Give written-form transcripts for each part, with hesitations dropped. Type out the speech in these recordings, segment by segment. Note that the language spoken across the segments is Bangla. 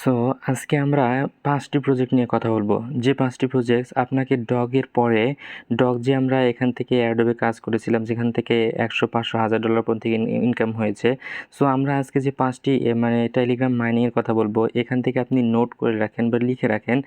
সো আজকে আমরা ৫টি প্রজেক্ট নিয়ে কথা বলবো। যে ৫টি প্রজেক্টস আপনাকে ডগের পরে ডগ যে আমরা এখান থেকে অ্যাডোবে কাজ করেছিলাম যেখান থেকে $১০০, $৫০০, $১,০০০ পর্যন্ত ইনকাম হয়েছে। সো আমরা আজকে যে ৫টি মানে টেলিগ্রাম মাইনিংয়ের কথা বলবো, এখান থেকে আপনি নোট করে রাখেন বা লিখে রাখেন।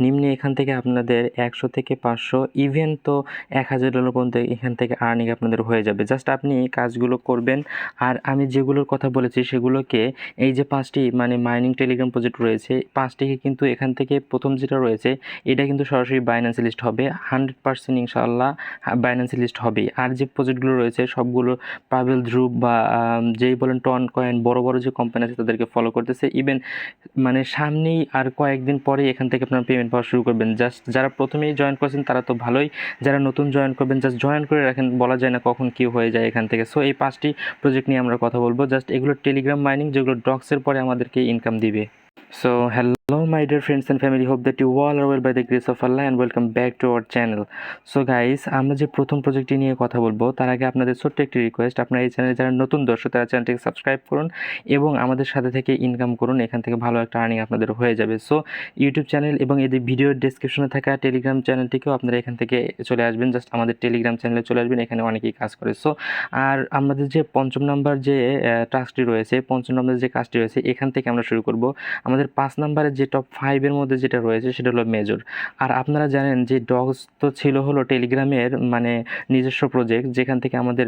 নিম্নে এখান থেকে আপনাদের ১০০ থেকে ৫০০ ইভেন তো $১,০০০ পর্যন্ত এখান থেকে আর্নিং আপনাদের হয়ে যাবে। জাস্ট আপনি কাজগুলো করবেন। আর আমি যেগুলোর কথা বলেছি সেগুলোকে এই যে ৫টি মানে মাইনিং টেলিগ্রাম প্রজেক্ট রয়েছে, ৫টিকে কিন্তু এখান থেকে প্রথম যেটা রয়েছে এটা কিন্তু সরাসরি বাইন্যান্সে লিস্ট হবে 100% ইনশাআল্লাহ বাইন্যান্সে লিস্ট হবেই। আর যে প্রজেক্টগুলো রয়েছে সবগুলো পাভেল ধ্রুব বা যেই বলেন টন কয়েন বড় বড় যে কোম্পানি আছে তাদেরকে ফলো করতেছে। ইভেন মানে সামনেই আর কয়েকদিন পরেই এখান থেকে আপনারা পেমেন্ট পাওয়া শুরু করবেন। জাস্ট যারা প্রথমেই জয়েন করেছেন তারা তো ভালোই, যারা নতুন জয়েন করবেন জাস্ট জয়েন করে রাখেন, বলা যায় না কখন কী হয়ে যায় এখান থেকে। সো এই 5টি প্রজেক্ট নিয়ে আমরা কথা বলবো। জাস্ট এগুলো টেলিগ্রাম মাইনিং যেগুলো ডক্সের পরে আমাদেরকে ইনকাম দিবে। So hello my dear friends and family, hope that you all are well by the grace of Allah and welcome back to our channel. So guys, আমরা যে প্রথম প্রজেক্টটি নিয়ে কথা বলবো তার আগে আপনাদের ছোট্ট একটি রিকোয়েস্ট, আপনারা এই চ্যানেলে যারা নতুন দর্শক তারা চ্যানেলটিকে সাবস্ক্রাইব করুন এবং আমাদের সাথে থেকে ইনকাম করুন, এখান থেকে ভালো একটা আর্নিং আপনাদের হয়ে যাবে। সো ইউটিউব চ্যানেল এবং এদের ভিডিওর ডেসক্রিপশনে থাকা টেলিগ্রাম চ্যানেলটিকেও আপনারা এখান থেকে চলে আসবেন, জাস্ট আমাদের টেলিগ্রাম চ্যানেলে চলে আসবেন, এখানে অনেকেই কাজ করে। সো আর আমাদের যে পঞ্চম নাম্বার যে টাস্কটি রয়েছে, পঞ্চম নাম্বার যে কাজটি রয়েছে এখান থেকে আমরা শুরু করব। আমাদের 5 নাম্বারের যে টপ 5 এর মধ্যে যেটা রয়েছে সেটা হলো মেজর। আর আপনারা জানেন যে ডগস তো ছিল হলো টেলিগ্রামের মানে নিজস্ব প্রজেক্ট, যেখান থেকে আমাদের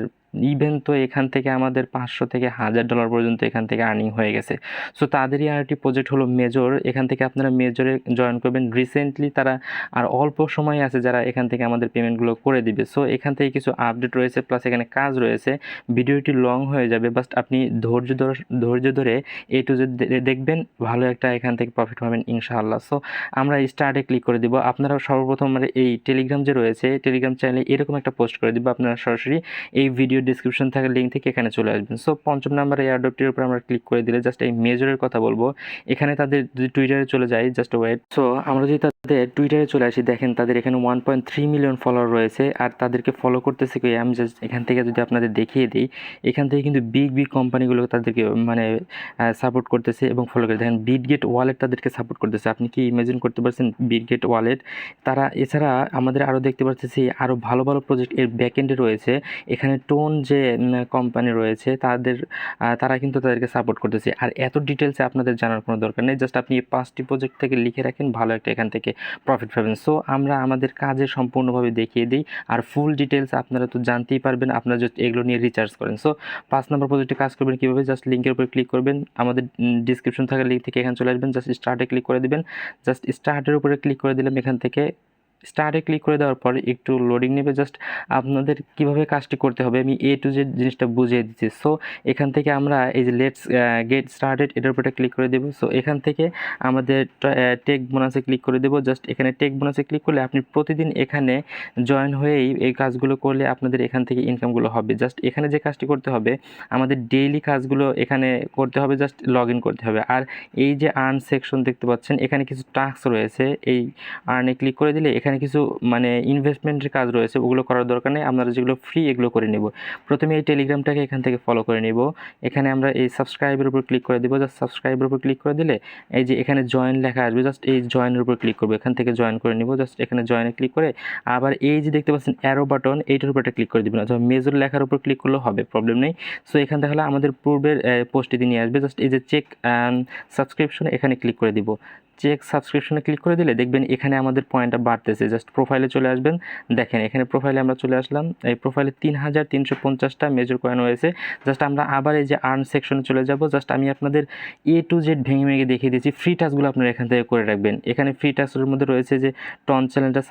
ইভেন তো এখান থেকে আমাদের $500 থেকে $1,000 পর্যন্ত এখান থেকে আর্নিং হয়ে গেছে। সো তাদেরই আরেকটি প্রজেক্ট হলো মেজর, এখান থেকে আপনারা মেজরে জয়েন করবেন। রিসেন্টলি তারা আর অল্প সময় আছে যারা এখান থেকে আমাদের পেমেন্টগুলো করে দিবে। সো এখান থেকে কিছু আপডেট রয়েছে প্লাস এখানে কাজ রয়েছে। ভিডিওটি লং হয়ে যাবে, বাট আপনি ধৈর্য ধরে A to Z দেখবেন, ভালো একটা এখান থেকে প্রফিট পাবেন ইনশাআল্লাহ। সো আমরা স্টার্টে ক্লিক করে দিব। আপনারা সর্বপ্রথম মানে এই টেলিগ্রাম যে রয়েছে টেলিগ্রাম চ্যানেলে এরকম একটা পোস্ট করে দিব, আপনারা সরাসরি এই ভিডিও ডিসক্রিপশন থাকা লিঙ্ক থেকে এখানে চলে আসবেন। সো পঞ্চম নাম্বার এয়ারড্রপটির উপর আমরা ক্লিক করে দিলে জাস্ট এই মেজরের কথা বলবো। এখানে তাদের যদি টুইটারে চলে যাই, জাস্ট ওয়েট। সো আমরা যদি তাদের টুইটারে চলে আসি, দেখেন তাদের এখানে 1.3 মিলিয়ন ফলোয়ার রয়েছে আর তাদেরকে ফলো করতেছে কি, আমি জাস্ট এখান থেকে যদি আপনাদের দেখিয়ে দিই, এখান থেকে কিন্তু বিগ কোম্পানিগুলো তাদেরকে মানে সাপোর্ট করতেছে এবং ফলো করে। দেখেন বিটগেট ওয়ালেট তাদেরকে সাপোর্ট করতেছে। আপনি কি ইমাজিন করতে পারছেন বিটগেট ওয়ালেট? তারা এছাড়া আমাদের আরও দেখতে পাচ্ছি আরও ভালো ভালো প্রজেক্ট এর ব্যাকএন্ডে রয়েছে। এখানে টোন যে কোম্পানি রয়েছে তারা কিন্তু তাদেরকে সাপোর্ট করতেছে। আর এত ডিটেলসে আপনাদের জানার কোনো দরকার নেই, জাস্ট আপনি এই 5টি প্রজেক্ট থেকে লিখে রাখেন, ভালো একটা এখান থেকে প্রফিট পাবেন। সো আমরা আমাদের কাজে সম্পূর্ণভাবে দেখিয়ে দিই আর ফুল ডিটেলস আপনারা তো জানতেই পারবেন আপনারা যদি এগুলো নিয়ে রিচার্জ করেন। সো 5 নম্বর প্রজেক্টে কাজ করবেন কীভাবে, জাস্ট লিঙ্কের উপর ক্লিক করবেন, আমাদের ডিসক্রিপশন থাকা লিঙ্ক থেকে এখানে চলে আসবেন, জাস্ট স্টার্টে ক্লিক করে দিবেন। জাস্ট স্টার্টের উপরে ক্লিক করে দিলাম, এখান থেকে স্টার্টে ক্লিক করে দেওয়ার পরে একটু লোডিং নেবে। জাস্ট আপনাদের কিভাবে কাজটি করতে হবে আমি A to Z জিনিসটা বুঝিয়ে দিচ্ছি। সো এখান থেকে আমরা এই যে লেটস গেট স্টার্টেড এটার উপরে ক্লিক করে দেবো। সো এখান থেকে আমাদের টেক বোনাসে ক্লিক করে দেবো। জাস্ট এখানে টেক বোনাসে ক্লিক করলে আপনি প্রতিদিন এখানে জয়েন হয়েই এই কাজগুলো করলে আপনাদের এখান থেকে ইনকামগুলো হবে। জাস্ট এখানে যে কাজটি করতে হবে, আমাদের ডেইলি কাজগুলো এখানে করতে হবে, জাস্ট লগ ইন করতে হবে। আর এই যে আর্ন সেকশন দেখতে পাচ্ছেন, এখানে কিছু টাস্ক রয়েছে, এই আর্নে ক্লিক করে দিলে এখানে কিছু মানে ইনভেস্টমেন্টের কাজ রয়েছে, ওগুলো করার দরকার নেই, আপনারা যেগুলো ফ্রি এগুলো করে নেব। প্রথমে এই টেলিগ্রামটাকে এখান থেকে ফলো করে নেব। এখানে আমরা এই সাবস্ক্রাইবের উপর ক্লিক করে দেবো। জাস্ট সাবস্ক্রাইবের উপর ক্লিক করে দিলে এই যে এখানে জয়েন লেখা আসবে, জাস্ট এই জয়েনের উপর ক্লিক করবো, এখান থেকে জয়েন করে নেব। জাস্ট এখানে জয়েনে ক্লিক করে আবার এই যে দেখতে পাচ্ছেন অ্যারো বাটন, এইটার উপর ক্লিক করে দেবেন, অথবা মেজর লেখার উপর ক্লিক করলেও হবে, প্রবলেম নেই। সো এখান থেকে হলে আমাদের পূর্বের পোস্টটি নিয়ে আসবে। জাস্ট এই যে চেক সাবস্ক্রিপশনে এখানে ক্লিক করে দিব। চেক সাবস্ক্রিপশনে ক্লিক করে দিলে দেখবেন এখানে আমাদের পয়েন্টটা বাড়তেছে। জাস্ট প্রোফাইলে চলে আসবেন, দেখেন এখানে প্রোফাইলে আমরা চলে আসলাম। এই প্রোফাইলে 3,350টা মেজর কয়েন হয়েছে। জাস্ট আমরা আবার এই যে আর্ন সেকশনে চলে যাব। জাস্ট আমি আপনাদের A to Z ভেঙে দেখিয়ে দিচ্ছি। ফ্রি টাস্কগুলো আপনারা এখান থেকে করে রাখবেন। এখানে ফ্রি টাস্কের মধ্যে রয়েছে যে টন চ্যানেলটা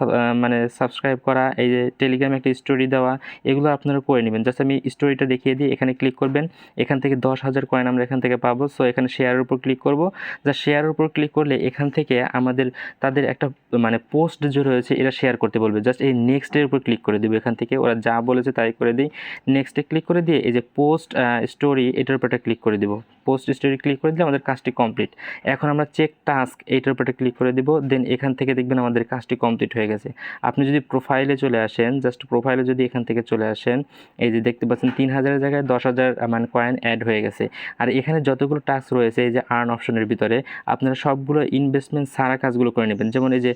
মানে সাবস্ক্রাইব করা, এই যে টেলিগ্রামে একটা স্টোরি দেওয়া, এগুলো আপনারা করে নেবেন। জাস্ট আমি স্টোরিটা দেখিয়ে দিই, এখানে ক্লিক করবেন, এখান থেকে 10,000 কয়েন আমরা এখান থেকে পাবো। সো এখানে শেয়ারের উপর ক্লিক করব। জাস্ট শেয়ারের উপর ক্লিক করলে এখান থেকে আমাদের তাদের একটা মানে পোস্ট যে রয়েছে এটা শেয়ার করতে বলবে। জাস্ট এই নেক্সটের উপর ক্লিক করে দেবো। এখান থেকে ওরা যা বলেছে তাই করে দিই। নেক্সটে ক্লিক করে দিয়ে এই যে পোস্ট স্টোরি এটার উপর ক্লিক করে দেবো। পোস্ট স্টোরি ক্লিক করে দিলে আমাদের কাজটি কমপ্লিট। এখন আমরা চেক টাস্ক এইটার উপর ক্লিক করে দেবো। দেন এখান থেকে দেখবেন আমাদের কাজটি কমপ্লিট হয়ে গেছে। আপনি যদি প্রোফাইলে চলে আসেন, জাস্ট প্রোফাইলে যদি এখান থেকে চলে আসেন, এই যে দেখতে পাচ্ছেন 3000-এর জায়গায় 10,000 মানে কয়েন অ্যাড হয়ে গেছে। আর এখানে যতগুলো টাস্ক রয়েছে এই যে আর্ন অপশনের ভিতরে আপনারা সবগুলো ইনভেস্টমেন্ট সারা কাজগুলো করে নেবেন। যেমন এই যে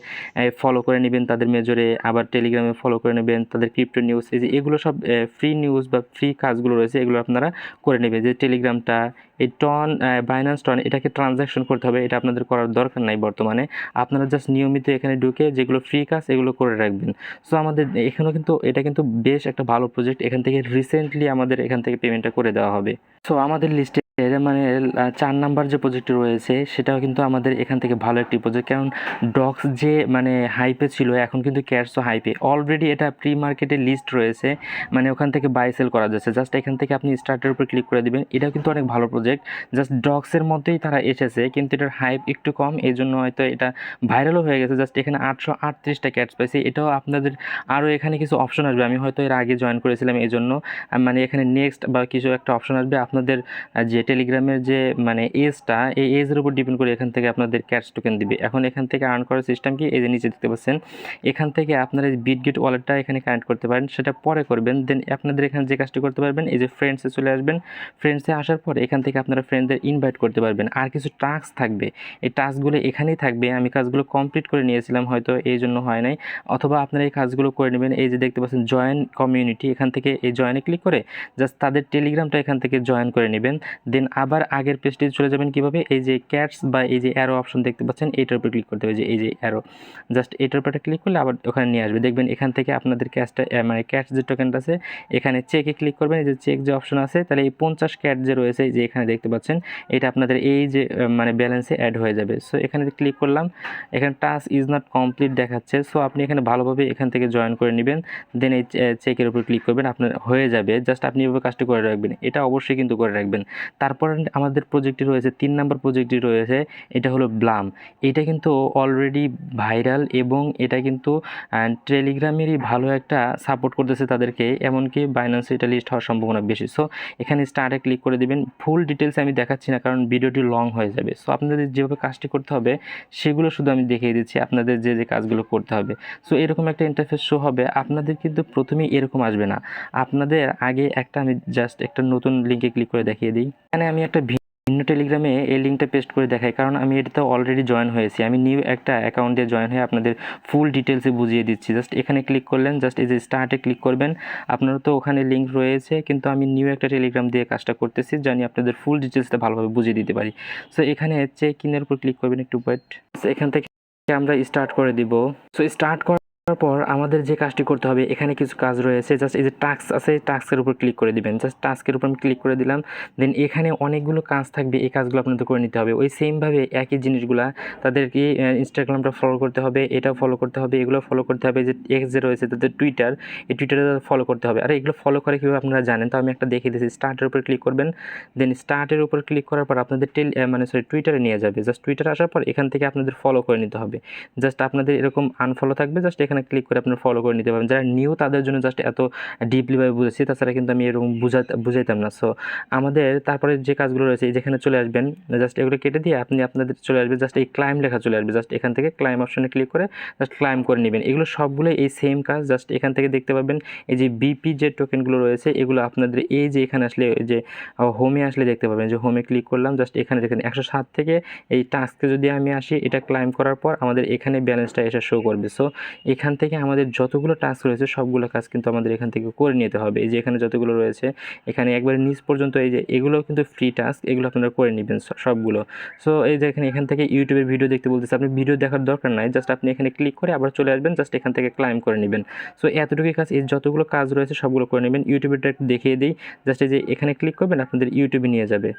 ফলো করে নেবেন তাদের মেজরে, আবার টেলিগ্রামে ফলো করে নেবেন তাদের ক্রিপ্টো নিউজ, এই যে এগুলো সব ফ্রি নিউজ বা ফ্রি কাজগুলো রয়েছে এগুলো আপনারা করে নেবেন। যে টেলিগ্রামটা এই বাইন্যান্স টন এটাকে ট্রানজ্যাকশন করতে হবে, এটা আপনাদের করার দরকার নাই বর্তমানে। আপনারা জাস্ট নিয়মিত এখানে ঢুকে যেগুলো ফ্রি কাজ এগুলো করে রাখবেন। সো আমাদের এখানেও কিন্তু এটা কিন্তু বেশ একটা ভালো প্রজেক্ট। এখান থেকে রিসেন্টলি আমাদের এখান থেকে পেমেন্টটা করে দেওয়া হবে। সো আমাদের লিস্টে মানে 4 নাম্বার যে প্রজেক্টটি রয়েছে সেটাও কিন্তু আমাদের এখান থেকে ভালো একটি প্রজেক্ট। কারণ ডক্স যে মানে হাইপে ছিল এখন কিন্তু ক্যাটসও হাইপে। অলরেডি এটা প্রি মার্কেটে লিস্ট রয়েছে, মানে ওখান থেকে বাই সেল করা যাচ্ছে। জাস্ট এখান থেকে আপনি স্টার্টের উপর ক্লিক করে দিবেন। এটাও কিন্তু অনেক ভালো প্রজেক্ট। জাস্ট ডক্সের মধ্যেই তারা এসেছে কিন্তু এটার হাইপ একটু কম, এই জন্য হয়তো এটা ভাইরালও হয়ে গেছে। জাস্ট এখানে 838টা ক্যাটস পাইছি। এটাও আপনাদের আরও এখানে কিছু অপশন আসবে। আমি হয়তো এর আগে জয়েন করেছিলাম এই জন্য মানে এখানে নেক্সট বা কিছু একটা অপশন আসবে। আপনাদের যে টেলিগ্রামের যে মানে এজটা, এই এজের উপর ডিপেন্ড করে এখান থেকে আপনাদের ক্যাটস টোকেন দিবে। এখন এখান থেকে আর্ন করার সিস্টেম কি, এই যে নিচে দেখতে পাচ্ছেন এখান থেকে আপনারা বিটগেট ওয়ালেটটা এখানে কানেক্ট করতে পারেন, সেটা পরে করবেন। দেন আপনাদের এখানে যে কাজটি করতে পারবেন এই যে ফ্রেন্ডসে চলে আসবেন। ফ্রেন্ডসে আসার পর এখান থেকে আপনারা ফ্রেন্ডদের ইনভাইট করতে পারবেন। আর কিছু টাস্ক থাকবে, এই টাস্কগুলো এখানেই থাকবে। আমি কাজগুলো কমপ্লিট করে নিয়েছিলাম, হয়তো এই জন্য হয় নাই, অথবা আপনারা এই কাজগুলো করে নেবেন। এই যে দেখতে পাচ্ছেন জয়েন কমিউনিটি, এখান থেকে এই জয়েনে ক্লিক করে জাস্ট তাদের টেলিগ্রামটা এখান থেকে জয়েন করে নেবেন। দেন আবার আগের পেজটি চলে যাবেন কিভাবে, এই যে ক্যাটস বা এই যে অ্যারো অপশন দেখতে পাচ্ছেন এইটার উপর ক্লিক করতে হবে। যে এই যে অ্যারো, জাস্ট এটার উপরে ক্লিক করলে আবার ওখানে নিয়ে আসবে। দেখবেন এখান থেকে আপনাদের ক্যাশটা মানে ক্যাটস যে টোকেনটা আছে এখানে চেকে ক্লিক করবেন। এই যে চেক যে অপশন আছে, তাহলে এই 50 ক্যাট যে রয়েছে এই যে এখানে দেখতে পাচ্ছেন এটা আপনাদের এই যে মানে ব্যালেন্সে অ্যাড হয়ে যাবে। সো এখানে ক্লিক করলাম, এখানে টাস্ক ইজ নট কমপ্লিট দেখাচ্ছে। সো আপনি এখানে ভালোভাবে এখান থেকে জয়েন করে নেবেন। দেন এই চেকের উপর ক্লিক করবেন, আপনার হয়ে যাবে। জাস্ট আপনি এভাবে কাজটি করে রাখবেন, এটা অবশ্যই কিন্তু করে রাখবেন। তারপর আমাদের প্রজেক্টটি রয়েছে 3 নাম্বার প্রজেক্টটি রয়েছে, এটা হলো ব্লাম। এটা কিন্তু অলরেডি ভাইরাল এবং এটা কিন্তু টেলিগ্রামেরই ভালো একটা সাপোর্ট করতেছে তাদেরকে, এমনকি বাইন্যান্সে এটা লিস্ট হওয়ার সম্ভাবনা বেশি। সো এখানে স্টার্টে ক্লিক করে দেবেন। ফুল ডিটেলস আমি দেখাচ্ছি না কারণ ভিডিওটি লং হয়ে যাবে। সো আপনাদের যেভাবে কাজটি করতে হবে সেগুলো শুধু আমি দেখিয়ে দিচ্ছি, আপনাদের যে যে কাজগুলো করতে হবে। সো এরকম একটা ইন্টারফেস শো হবে। আপনাদের কিন্তু প্রথমেই এরকম আসবে না, আপনাদের আগে একটা আমি জাস্ট একটা নতুন লিঙ্কে ক্লিক করে দেখিয়ে দিই। এখানে আমি একটা ভিন্ন টেলিগ্রামে এই লিঙ্কটা পেস্ট করে দেখাই, কারণ আমি এটাতে অলরেডি জয়েন হয়েছি। আমি নিউ একটা অ্যাকাউন্ট দিয়ে জয়েন হয়ে আপনাদের ফুল ডিটেলসে বুঝিয়ে দিচ্ছি। জাস্ট এখানে ক্লিক করলেন, জাস্ট এই যে স্টার্টে ক্লিক করবেন। আপনারা তো ওখানে লিঙ্ক রয়েছে, কিন্তু আমি নিউ একটা টেলিগ্রাম দিয়ে কাজটা করতেছি, জানি আপনাদের ফুল ডিটেলসটা ভালোভাবে বুঝিয়ে দিতে পারি। সো এখানে চেক ইনের উপর ক্লিক করবেন, একটু ওয়েট। সো এখান থেকে আমরা স্টার্ট করে দিব। সো স্টার্ট পর আমাদের যে কাজটি করতে হবে, এখানে কিছু কাজ রয়েছে। জাস্ট এই যে টাস্ক আছে, টাস্কের উপর ক্লিক করে দিবেন। জাস্ট টাস্কের উপর আমি ক্লিক করে দিলাম। দেন এখানে অনেকগুলো কাজ থাকবে, এই কাজগুলো আপনাদের করে নিতে হবে। ওই সেমভাবে একই জিনিসগুলা তাদেরকে ইনস্টাগ্রামটা ফলো করতে হবে, এটাও ফলো করতে হবে, এগুলো ফলো করতে হবে। যে এক্স যে রয়েছে তাদের টুইটার, এই টুইটারে ফলো করতে হবে। আর এগুলো ফলো করে কীভাবে আপনারা জানেন, তো আমি একটা দেখিয়ে দিয়েছি। স্টার্টের উপর ক্লিক করবেন। দেন স্টার্টের উপর ক্লিক করার পর আপনাদের টুইটারে নিয়ে যাবে। জাস্ট টুইটারে আসার পর এখান থেকে আপনাদের ফলো করে নিতে হবে। জাস্ট আপনাদের এরকম আনফলো থাকবে, জাস্ট এখানে ক্লিক করে আপনারা ফলো করে নিতে পারবেন। যারা নিউ তাদের জন্য জাস্ট এত ডিপলিভাবে বুঝেছি, তাছাড়া কিন্তু আমি এরকম বুঝাইতাম না। সো আমাদের তারপরে যে কাজগুলো রয়েছে যেখানে চলে আসবেন, জাস্ট এগুলো কেটে দিয়ে আপনি আপনাদের চলে আসবে, জাস্ট এই ক্লাইম লেখা চলে আসবে। জাস্ট এখান থেকে ক্লাইম অপশনে ক্লিক করে জাস্ট ক্লাইম করে নেবেন। এগুলো সবগুলো এই সেম কাজ। জাস্ট এখান থেকে দেখতে পাবেন এই যে বিপি যে টোকেনগুলো রয়েছে এগুলো আপনাদের এই যে এখানে আসলে যে হোমে আসলে দেখতে পাবেন। যে হোমে ক্লিক করলাম, জাস্ট এখানে দেখেন 107 থেকে এই টাস্কে যদি আমি আসি, এটা ক্লাইম করার পর আমাদের এখানে ব্যালেন্সটা এসে শো করবে। সো এখান থেকে আমাদের যতগুলো টাস্ক রয়েছে সবগুলো কাজ কিন্তু আমাদের এখান থেকে করে নিতে হবে। এই যে এখানে যতগুলো রয়েছে এখানে একবারে নিচ পর্যন্ত, এই যে এগুলোও কিন্তু ফ্রি টাস্ক, এগুলো আপনারা করে নেবেন সবগুলো। সো এই যে এখান থেকে ইউটিউবের ভিডিও দেখতে বলতেছে, আপনি ভিডিও দেখার দরকার নাই, জাস্ট আপনি এখানে ক্লিক করে আবার চলে আসবেন, জাস্ট এখান থেকে ক্লাইম করে নেবেন। সো এতটুকুই কাজ, এই যতগুলো কাজ রয়েছে সবগুলো করে নেবেন। ইউটিউবেরটা একটু দেখিয়ে দিই। জাস্ট এই যে এখানে ক্লিক করবেন, আপনাদের ইউটিউবে নিয়ে যাবে।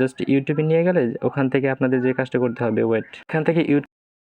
জাস্ট ইউটিউবে নিয়ে গেলে ওখান থেকে আপনাদের যে কাজটা করতে হবে, ওয়েট, এখান থেকে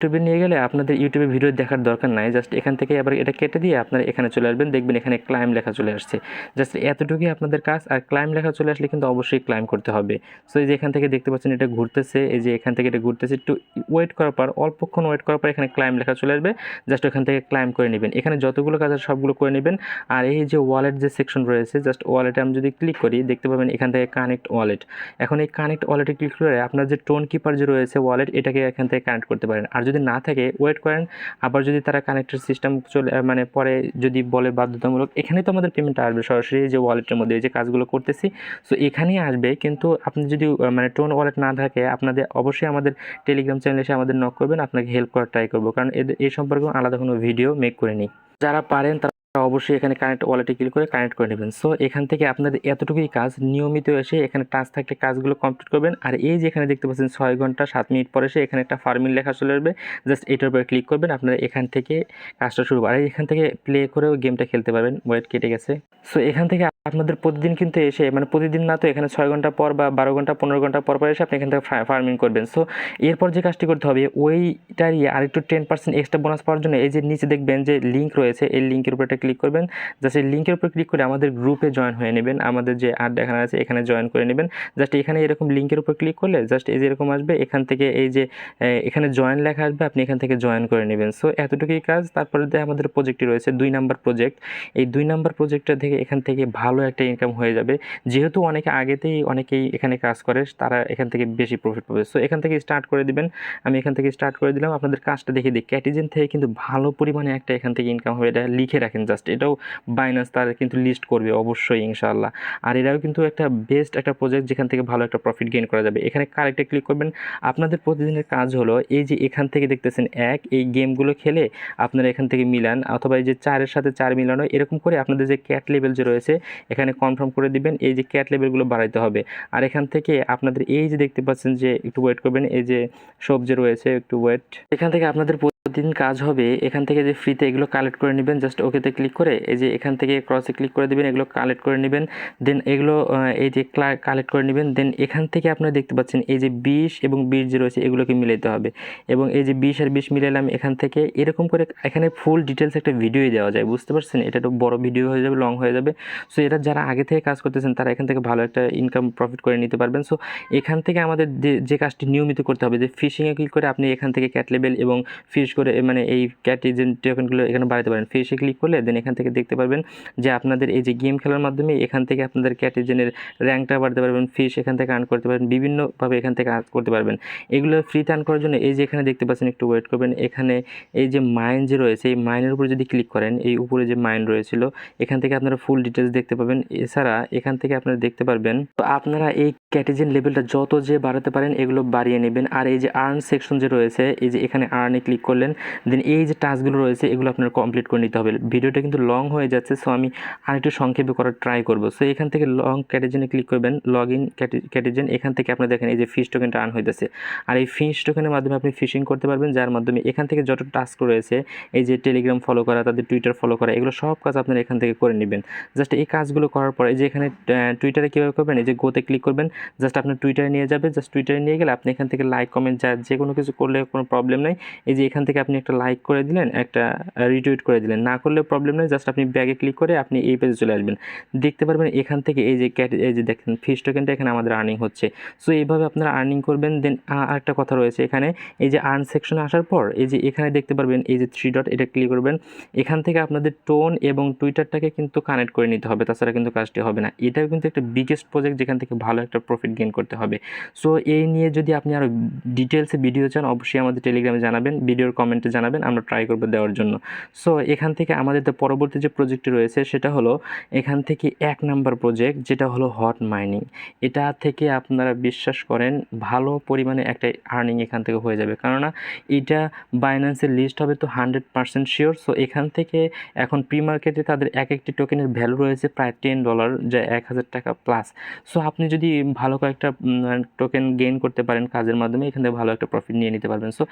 ইউটিউবে নিয়ে গেলে আপনাদের ইউটিউবে ভিডিও দেখার দরকার নাই, জাস্ট এখান থেকে আবার এটা কেটে দিয়ে আপনারা এখানে চলে আসবেন, দেখবেন এখানে ক্লাইম লেখা চলে আসছে। জাস্ট এতটুকুই আপনাদের কাজ। আর ক্লাইম লেখা চলে আসলে কিন্তু অবশ্যই ক্লাইম করতে হবে। সো এই যে এখান থেকে দেখতে পাচ্ছেন এটা ঘুরতেছে, এই যে এখান থেকে এটা ঘুরতেছে, একটু ওয়েট করার পর, অল্পক্ষণ ওয়েট করার পর এখানে ক্লাইম লেখা চলে আসবে, জাস্ট ওখান থেকে ক্লাইম করে নেবেন। এখানে যতগুলো কাজ আছে সবগুলো করে নেবেন। আর এই যে ওয়ালেট যে সেকশন রয়েছে, জাস্ট ওয়ালেটে আমি যদি ক্লিক করি দেখতে পাবেন এখান থেকে কানেক্ট ওয়ালেট। এখন এই কানেক্ট ওয়ালেটে ক্লিক করে আপনার যে টোন কিপার যে রয়েছে ওয়ালেট, এটাকে এখান থেকে কানেক্ট করতে পারেন। আর যদি না থাকে ওয়েট করেন, আবার যদি তারা কানেক্টেড সিস্টেম চলে মানে পরে যদি বলে বাধ্যতামূলক, এখানেই তো আমাদের পেমেন্টটা আসবে সরাসরি যে ওয়ালেটের মধ্যে এই যে কাজগুলো করতেছি, সো এখানেই আসবে। কিন্তু আপনি যদি মানে টোন ওয়ালেট না থাকে, আপনাদের অবশ্যই আমাদের টেলিগ্রাম চ্যানেলে এসে আমাদের নক করবেন, আপনাকে হেল্প করার ট্রাই করবো, কারণ এই সম্পর্কে আলাদা কোনো ভিডিও মেক করে নিই। যারা পারেন তারা অবশ্যই এখানে কানেক্ট ওয়ালেটে ক্লিক করে কানেক্ট করে নেবেন। সো এখান থেকে আপনাদের এতটুকুই কাজ, নিয়মিত এসে এখানে টাচ থাকলে কাজগুলো কমপ্লিট করবেন। আর এই যে এখানে দেখতে পাচ্ছেন 6 ঘন্টা 7 মিনিট পরে এসে এখানে একটা ফার্মিং লেখা চলে আসবে, জাস্ট এটার উপরে ক্লিক করবেন, আপনারা এখান থেকে কাজটা শুরু করবেন। আর এখান থেকে প্লে করেও গেমটা খেলতে পারবেন। ওয়েট কেটে গেছে। সো এখান থেকে আপনাদের প্রতিদিন কিন্তু এসে, মানে প্রতিদিন না তো এখানে 6 ঘন্টা পর বা 12 ঘন্টা 15 ঘন্টা পর এসে আপনি এখান থেকে ফার্মিং করবেন। সো এরপর যে কাজটি করতে হবে, ওইটারই আরেকটু 10% এক্সট্রা বোনাস পাওয়ার জন্য এই যে নিচে দেখবেন যে লিঙ্ক রয়েছে, এই লিঙ্কের উপর একটা ক্লিক করবেন। জাস্ট এই লিঙ্কের উপর ক্লিক করে আমাদের গ্রুপে জয়েন হয়ে নেবেন। আমাদের যে আর দেখানো আছে এখানে জয়েন করে নেবেন। জাস্ট এখানে এরকম লিঙ্কের উপর ক্লিক করলে জাস্ট এই যে এরকম আসবে, এখান থেকে এই যে এখানে জয়েন লেখা আসবে, আপনি এখান থেকে জয়েন করে নেবেন। সো এতটুকুই কাজ। তারপরে আমাদের প্রজেক্টটি রয়েছে 2 নাম্বার প্রজেক্ট। এই 2 নাম্বার প্রজেক্টটা থেকে এখান থেকে ভালো একটা ইনকাম হয়ে যাবে, যেহেতু অনেকেই এখানে কাজ করে, তারা এখান থেকে বেশি প্রফিট পাবে। সো এখান থেকে স্টার্ট করে দিবেন। আমি এখান থেকে স্টার্ট করে দিলাম। আপনাদের কাজটা দেখে দিই, ক্যাটিজেন থেকে কিন্তু ভালো পরিমাণে একটা এখান থেকে ইনকাম হবে, এটা লিখে রাখেন জাস্ট। এটাও বাইনান্স তারা কিন্তু লিস্ট করবে অবশ্যই ইনশাআল্লাহ। আর এটাও কিন্তু একটা বেস্ট একটা প্রজেক্ট, যেখান থেকে ভালো একটা প্রফিট গেইন করা যাবে। এখানে কারেক্টে ক্লিক করবেন। আপনাদের প্রতিদিনের কাজ হলো এই যে এখান থেকে দেখতেছেন এই গেমগুলো খেলে আপনারা এখান থেকে মিলান, অথবা এই যে 4-এর সাথে 4 মিলানো, এরকম করে আপনাদের যে ক্যাট লেভেল যে রয়েছে এখানে কনফার্ম করে দিবেন। এই যে ক্যাট লেভেলগুলো বাড়াইতে হবে। আর এখান থেকে আপনাদের এই যে দেখতে পাচ্ছেন যে একটু ওয়েট করবেন, এই যে সবজি রয়েছে, একটু ওয়েট। এখান থেকে আপনাদের দিন কাজ হবে, এখান থেকে যে ফ্রিতে এগুলো কালেক্ট করে নেবেন। জাস্ট ওকেতে ক্লিক করে এই যে এখান থেকে ক্রসে ক্লিক করে দেবেন, এগুলো কালেক্ট করে নেবেন। দেন এগুলো এই যে কালেক্ট করে নেবেন। দেন এখান থেকে আপনারা দেখতে পাচ্ছেন এই যে 20 এবং 20 যে রয়েছে এগুলোকে মিলাইতে হবে, এবং এই যে 20 আর 20 মিলাইলাম এখান থেকে। এরকম করে এখানে ফুল ডিটেলস একটা ভিডিওই দেওয়া যায়, বুঝতে পারছেন? এটা একটু বড় ভিডিও হয়ে যাবে, লং হয়ে যাবে। সো এটা যারা আগে থেকে কাজ করতেছেন তারা এখান থেকে ভালো একটা ইনকাম প্রফিট করে নিতে পারবেন। সো এখান থেকে আমাদের যে কাজটি নিয়মিত করতে হবে, যে ফিশিংয়ে ক্লিক করে আপনি এখান থেকে ক্যাট লেভেল এবং ফিশ করে মানে এই ক্যাটিজেন টোকেনগুলো এখানে বাড়াতে পারেন। ফিশে ক্লিক করলে দেন এখান থেকে দেখতে পারবেন যে আপনাদের এই যে গেম খেলার মাধ্যমে এখান থেকে আপনাদের ক্যাটিজেনের র্যাঙ্কটা বাড়াতে পারবেন, ফিশ এখান থেকে আর্ন করতে পারবেন, বিভিন্নভাবে এখান থেকে আর্ন করতে পারবেন। এগুলো ফ্রিতে আর্ন করার জন্য এই যে এখানে দেখতে পাচ্ছেন, একটু ওয়েট করবেন। এখানে এই যে মাইন যে রয়েছে, এই মাইনের উপরে যদি ক্লিক করেন, এই উপরে যে মাইন রয়েছিল এখান থেকে আপনারা ফুল ডিটেলস দেখতে পাবেন। এছাড়া এখান থেকে আপনারা দেখতে পারবেন, তো আপনারা এই ক্যাটিজেন লেভেলটা যত যে বাড়াতে পারেন এগুলো বাড়িয়ে নেবেন। আর এই যে আর্ন সেকশন যে রয়েছে, এই যে এখানে আর্নে ক্লিক করলেন, দেন এই যে টাস্কগুলো রয়েছে এগুলো আপনার কমপ্লিট করে নিতে হবে। ভিডিওটা কিন্তু লং হয়ে যাচ্ছে, সো আমি আরেকটু সংক্ষেপে করার ট্রাই করব। সো এখান থেকে লং ক্যাটিজেনে ক্লিক করবেন, লগ ইন ক্যাটিজেন। এখান থেকে আপনি দেখেন এই যে ফিশ টোকেনটা আর্ন হইতেছে। আর এই ফিশ টোকেনের মাধ্যমে আপনি ফিশিং করতে পারবেন, যার মাধ্যমে এখান থেকে যত টাস্ক রয়েছে, এই যে টেলিগ্রাম ফলো করা, তাদের টুইটার ফলো করা, এগুলো সব কাজ আপনারা এখান থেকে করে নেবেন। জাস্ট এই কাজগুলো করার পর এই যে এখানে টুইটারে কীভাবে করবেন, এই যে গোতে ক্লিক করবেন, জাস্ট আপনার টুইটারে নিয়ে যাবে। জাস্ট টুইটারে নিয়ে গেলে আপনি এখান থেকে লাইক কমেন্ট যে কোনো কিছু করলে কোনো প্রবলেম নেই। এই যে এখান থেকে আপনি একটা লাইক করে দিলেন, একটা রিটুইট করে দিলেন, না করলেও প্রবলেম নেই। জাস্ট আপনি ব্যাগে ক্লিক করে আপনি এই পেজে চলে আসবেন, দেখতে পারবেন এখান থেকে এই যে দেখেন ফিশ টোকেনটা এখানে আমাদের আর্নিং হচ্ছে। সো এইভাবে আপনারা আর্নিং করবেন। দেন আরেকটা কথা রয়েছে এখানে, এই যে আর্ন সেকশনে আসার পর এই যে এখানে দেখতে পারবেন এই যে 3 ডট, এটা ক্লিক করবেন। এখান থেকে আপনাদের টোন এবং টুইটারটাকে কিন্তু কানেক্ট করে নিতে হবে, তাছাড়া কিন্তু কাজটি হবে না। এটাও কিন্তু একটা বিগেস্ট প্রজেক্ট, যেখান থেকে ভালো একটা প্রফিট গেইন করতে হবে। সো এই নিয়ে যদি আপনি আরও ডিটেলসে ভিডিও চান, অবশ্যই আমাদের টেলিগ্রামে জানাবেন, ভিডিওর কমেন্টে জানাবেন, আমরা ট্রাই করবো দেওয়ার জন্য। সো এখান থেকে আমাদের পরবর্তী যে প্রজেক্টটি রয়েছে সেটা হলো এখান থেকে 1 নাম্বার প্রজেক্ট, যেটা হলো হট মাইনিং। এটা থেকে আপনারা বিশ্বাস করেন ভালো পরিমাণে একটা আর্নিং এখান থেকে হয়ে যাবে, কেননা এটা বাইন্যান্সের লিস্ট হবে তো 100% শিওর। সো এখান থেকে এখন প্রি মার্কেটে তাদের একটি টোকেনের ভ্যালু রয়েছে প্রায় $10, যা 1000 টাকা প্লাস। সো আপনি যদি ভালো কয়েকটা টোকেন গেইন করতে পারেন কাজের মাধ্যমে, এখান থেকে ভালো একটা প্রফিট নিয়ে নিতে পারবেন। সো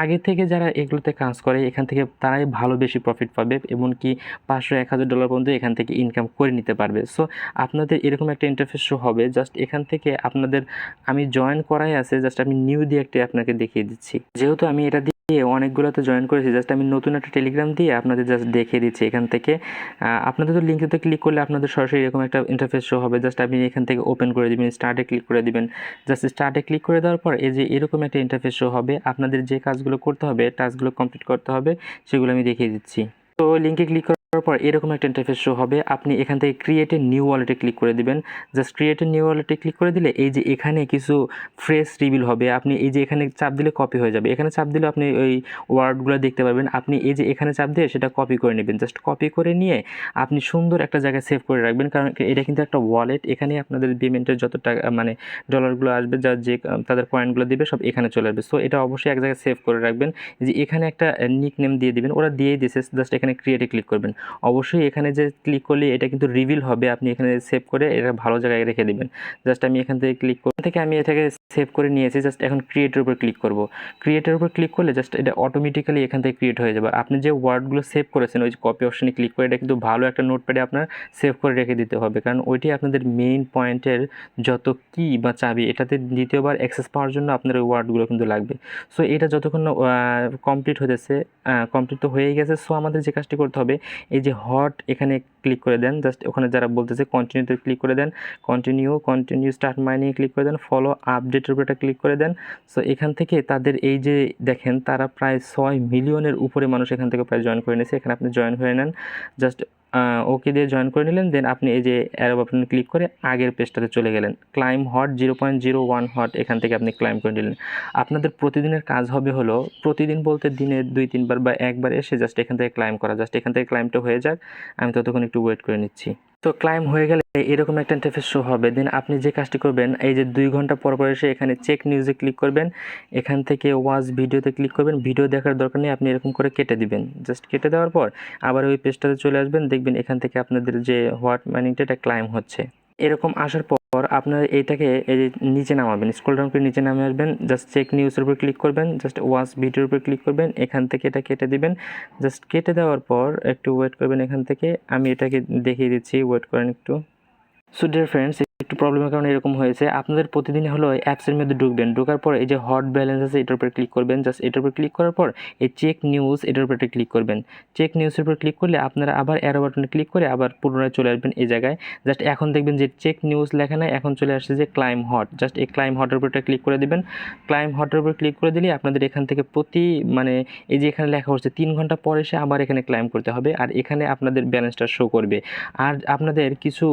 আগে থেকে যারা এগুলোতে কাজ করে এখান থেকে তারাই ভালো বেশি প্রফিট পাবে, এমনকি $500-1000 পর্যন্ত এখান থেকে ইনকাম করে নিতে পারবে। সো আপনাদের এরকম একটা ইন্টারফেস শো হবে। জাস্ট এখান থেকে আপনাদের আমি জয়েন করাই আছে, জাস্ট আমি নিউ দিয়ে একটা আপনাকে দেখিয়ে দিচ্ছি। যেহেতু আমি এটা অনেকগুলোতে জয়েন করেছি। জাস্ট আমি নতুন একটা টেলিগ্রাম দিয়ে আপনাদের জাস্ট দেখিয়ে দিচ্ছি এখান থেকে। আপনাদের তো লিঙ্কেতে ক্লিক করলে আপনাদের সরাসরি এরকম একটা ইন্টারফেস শো হবে। জাস্ট আপনি এখান থেকে ওপেন করে দিবেন, স্টার্টে ক্লিক করে দিবেন। জাস্ট স্টার্টে ক্লিক করে দেওয়ার পর এই যে এরকম একটা ইন্টারফেস শো হবে। আপনাদের যে কাজগুলো করতে হবে, টাস্কগুলো কমপ্লিট করতে হবে, সেগুলো আমি দেখিয়ে দিচ্ছি। তো লিঙ্কে ক্লিক করার পর এরকম একটা ইন্টারফেস শো হবে। আপনি এখান থেকে ক্রিয়েট এ নিউ ওয়ালেটে ক্লিক করে দিবেন। জাস্ট ক্রিয়েট এ নিউ ওয়ালেটে ক্লিক করে দিলে এই যে এখানে কিছু ফ্রেশ রিভিল হবে। আপনি এই যে এখানে চাপ দিলে কপি হয়ে যাবে। এখানে চাপ দিলে আপনি ওই ওয়ার্ডগুলো দেখতে পারবেন। আপনি এই যে এখানে চাপ দিয়ে সেটা কপি করে নেবেন। জাস্ট কপি করে নিয়ে আপনি সুন্দর একটা জায়গায় সেভ করে রাখবেন, কারণ এটা কিন্তু একটা ওয়ালেট। এখানে আপনাদের পেমেন্টের যত টাকা মানে ডলারগুলো আসবে, যা যে তাদের পয়েন্টগুলো দিবে সব এখানে চলে আসবে। সো এটা অবশ্যই এক জায়গায় সেভ করে রাখবেন। যে এখানে একটা নিক নেম দিয়ে দিবেন, ওরা দিয়েই দিয়েছে। জাস্ট এখানে ক্রিয়েটে ক্লিক করবেন। অবশ্যই এখানে যে ক্লিক করলে এটা কিন্তু রিভিল হবে। আপনি এখানে সেভ করে এটা ভালো জায়গায় রেখে দিবেন। জাস্ট আমি এখান থেকে ক্লিক থেকে আমি এটাকে সেভ করে নিয়েছি। জাস্ট এখন ক্রিয়েটের উপর ক্লিক করব। ক্রিয়েটের উপর ক্লিক করলে জাস্ট এটা অটোমেটিক্যালি এখান থেকে ক্রিয়েট হয়ে যাবে। আপনি যে ওয়ার্ডগুলো সেভ করেছেন ওই যে কপি অপশনে ক্লিক করে এটা কিন্তু ভালো একটা নোটপ্যাডে আপনার সেভ করে রেখে দিতে হবে, কারণ ওইটি আপনাদের মেইন পয়েন্টের যত কি বা চাবি, এটাতে দ্বিতীয়বার অ্যাক্সেস পাওয়ার জন্য আপনার ওই ওয়ার্ডগুলো কিন্তু লাগবে। সো এটা যতক্ষণ কমপ্লিট হতেছে, কমপ্লিট তো হয়েই গেছে। সো আমাদের যে কাজটি করতে হবে, এই যে হট এখানে ক্লিক করে দেন। জাস্ট ওখানে যারা বলতেছে কন্টিনিউতে ক্লিক করে দেন, কন্টিনিউ স্টার্ট মাইনিং ক্লিক করে দেন, ফলো আপডেটের উপর একটা ক্লিক করে দেন। সো এখান থেকে তাদের এই যে দেখেন তারা প্রায় 6 মিলিয়নের উপরে মানুষ এখান থেকে প্রায় জয়েন করে নিয়েছে। এখানে আপনি জয়েন হয়ে নেন। জাস্ট ওকে দিয়ে জয়েন করে নিলেন। দেন আপনি এই যে অ্যারো বাটনে ক্লিক করে আগের পেজটাতে চলে গেলেন। ক্লাইম হট 0.01 হট এখান থেকে আপনি ক্লাইম করে নিলেন। আপনাদের প্রতিদিনের কাজ হবে হলো, প্রতিদিন বলতে দিনে 2-3 বার বা একবার এসে জাস্ট এখান থেকে ক্লাইম করা। জাস্ট এখান থেকে ক্লাইমটা হয়ে যাক, আমি ততক্ষণ একটু ওয়েট করে নিচ্ছি। তো ক্লাইম হয়ে গেলে এরকম একটা ইন্টারফেস শো হবে। দেন আপনি যে কাজটি করবেন, এই যে 2 ঘন্টা পর পর এসে এখানে চেক নিউজে ক্লিক করবেন। এখান থেকে ওয়াচ ভিডিওতে ক্লিক করবেন। ভিডিও দেখার দরকার নেই, আপনি এরকম করে কেটে দিবেন। জাস্ট কেটে দেওয়ার পর আবার ওই পেজটাতে চলে আসবেন। দেখবেন এখান থেকে আপনাদের যে হোয়াট মাইনিংটা এটা ক্লাইম হচ্ছে। এরকম আসার পর আপনারা এইটাকে এই যে নিচে নামাবেন, স্ক্রল ডাউন করে নিচে নামে আসবেন। জাস্ট চেক নিউজের উপর ক্লিক করবেন। জাস্ট ওয়াচ ভিডিওর উপর ক্লিক করবেন। এখান থেকে এটা কেটে দিবেন। জাস্ট কেটে দেওয়ার পর একটু ওয়েট করবেন। এখান থেকে আমি এটাকে দেখিয়ে দিচ্ছি, ওয়েট করেন একটু। সো ডিয়ার ফ্রেন্ডস, একটু প্রবলেমের কারণে এরকম হয়েছে। আপনাদের প্রতিদিন হলো অ্যাপসের মধ্যে ঢুকবেন। ঢোকার পর এই যে হট ব্যালেন্স আছে এটার উপর ক্লিক করবেন। জাস্ট এটার উপর ক্লিক করার পর এই চেক নিউজ এটার উপর একটা ক্লিক করবেন। চেক নিউজের উপর ক্লিক করলে আপনারা আবার অ্যারো বাটনে ক্লিক করে আবার পুনরায় চলে আসবেন এই জায়গায়। জাস্ট এখন দেখবেন যে চেক নিউজ লেখা নাই, এখন চলে আসছে যে ক্লাইম হট। জাস্ট এই ক্লাইম হটের উপর একটা ক্লিক করে দিবেন। ক্লাইম হটের উপর ক্লিক করে দিলে আপনাদের এখান থেকে মানে এই যে এখানে লেখা হচ্ছে 3 ঘন্টা পর এসে আবার এখানে ক্লাইম করতে হবে, আর এখানে আপনাদের ব্যালেন্সটা শো করবে। আর আপনাদের কিছু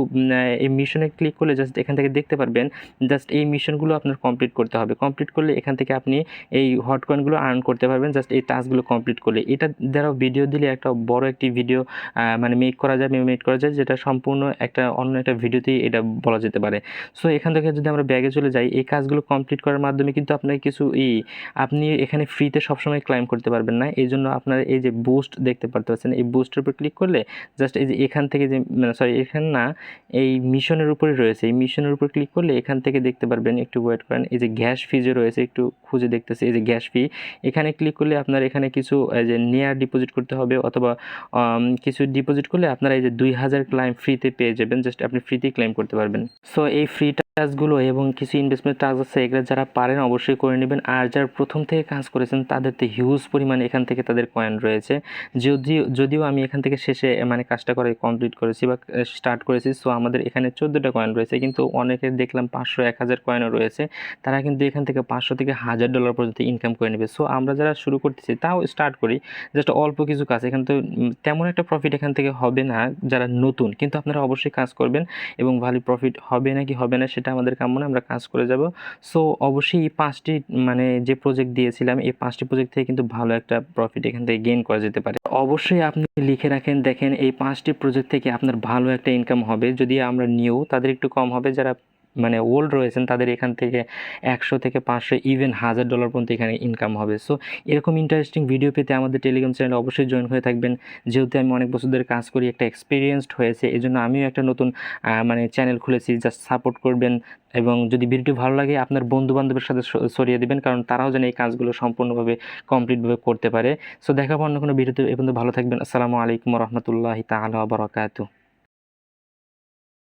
এই মিশনে ক্লিক করলে জাস্ট এখান থেকে দেখতে পারবেন। জাস্ট এই মিশনগুলো আপনার কমপ্লিট করতে হবে। কমপ্লিট করলে এখান থেকে আপনি এই হট কয়েনগুলো আর্ন করতে পারবেন জাস্ট এই টাস্কগুলো কমপ্লিট করলে। এটা দ্বারাও ভিডিও দিলে একটা বড় একটি ভিডিও মানে মেক করা যায়, যেটা সম্পূর্ণ অন্য একটা ভিডিওতেই এটা বলা যেতে পারে। সো এখান থেকে যদি আমরা ব্যাগে চলে যাই, এই কাজগুলো কমপ্লিট করার মাধ্যমে কিন্তু আপনার আপনি এখানে ফ্রিতে সবসময় ক্লাইম করতে পারবেন না। এই জন্য আপনার এই যে বুস্ট দেখতে পাচ্ছেন, এই বুস্টের উপর ক্লিক করলে জাস্ট এই যে এখান থেকে যে এখানে না, এই মিশনের উপরে রয়েছে, এই মিশনের উপর ক্লিক করলে এখান থেকে দেখতে পারবেন। একটু ওয়েট করেন, এই যে গ্যাস ফি যে রয়েছে একটু খুঁজে দেখতেছি। এই যে গ্যাস ফি এখানে ক্লিক করলে আপনার এখানে কিছু এই যে নেয়ার ডিপোজিট করতে হবে, অথবা কিছু ডিপোজিট করলে আপনারা এই যে 2000 ক্লাইম ফ্রিতে পেয়ে যাবেন। জাস্ট আপনি ফ্রিতেই ক্লেম করতে পারবেন। সো এই ফ্রি টাস্কগুলো এবং কিছু ইনভেস্টমেন্ট টাস্ক আছে, এগুলো যারা পারেন অবশ্যই করে নেবেন। আর যারা প্রথম থেকে কাজ করেছেন তাদের তো হিউজ পরিমাণে এখান থেকে তাদের কয়েন রয়েছে। যদিও আমি এখান থেকে শেষে কাজটা করে কমপ্লিট করেছি বা স্টার্ট করেছি। সো আমাদের এখানে 14টা কয়েন রয়েছে, কিন্তু অনেকের দেখলাম 500-1000 কয়েনও রয়েছে। তারা কিন্তু এখান থেকে 500 থেকে $1000 পর্যন্ত ইনকাম করে নেবে। সো আমরা যারা শুরু করতেছি তাও স্টার্ট করি জাস্ট অল্প কিছু কাজ। এখানে তো তেমন একটা প্রফিট এখান থেকে হবে না যারা নতুন, কিন্তু আপনারা অবশ্যই কাজ করবেন এবং ভালো প্রফিট হবে নাকি হবে না সেটা আমাদের কাম্য না, আমরা কাজ করে যাব। সো অবশ্যই এই 5টি যে প্রজেক্ট দিয়েছিলাম, এই 5টি প্রজেক্ট থেকে কিন্তু ভালো একটা প্রফিট এখান থেকে গেইন করা যেতে পারে। অবশ্যই আপনি লিখে রাখেন, দেখেন এই 5টি প্রজেক্ট থেকে আপনার ভালো একটা ইনকাম হবে। যদি আমরা নিউ তাদের একটু কম হবে, যারা ওল্ড রয়েছেন তাদের এখান থেকে 100 থেকে 500 ইভেন $1000 পর্যন্ত এখানে ইনকাম হবে। সো এরকম ইন্টারেস্টিং ভিডিও পেতে আমাদের টেলিগ্রাম চ্যানেলে অবশ্যই জয়েন হয়ে থাকবেন। যেহেতু আমি অনেক বছর ধরে কাজ করি, একটা এক্সপিরিয়েন্সড হয়েছে, এই জন্য আমিও একটা নতুন চ্যানেল খুলেছি। জাস্ট সাপোর্ট করবেন এবং যদি ভিডিওটি ভালো লাগে আপনার বন্ধুবান্ধবের সাথে ছড়িয়ে দেবেন, কারণ তারাও যেন এই কাজগুলো সম্পূর্ণভাবে কমপ্লিটভাবে করতে পারে। সো দেখা অন্য কোনো ভিডিওতে। এ পর্যন্ত ভালো থাকবেন। আসসালামু আলাইকুম ওয়া রাহমাতুল্লাহি তাআলা ওয়া বারাকাতুহু।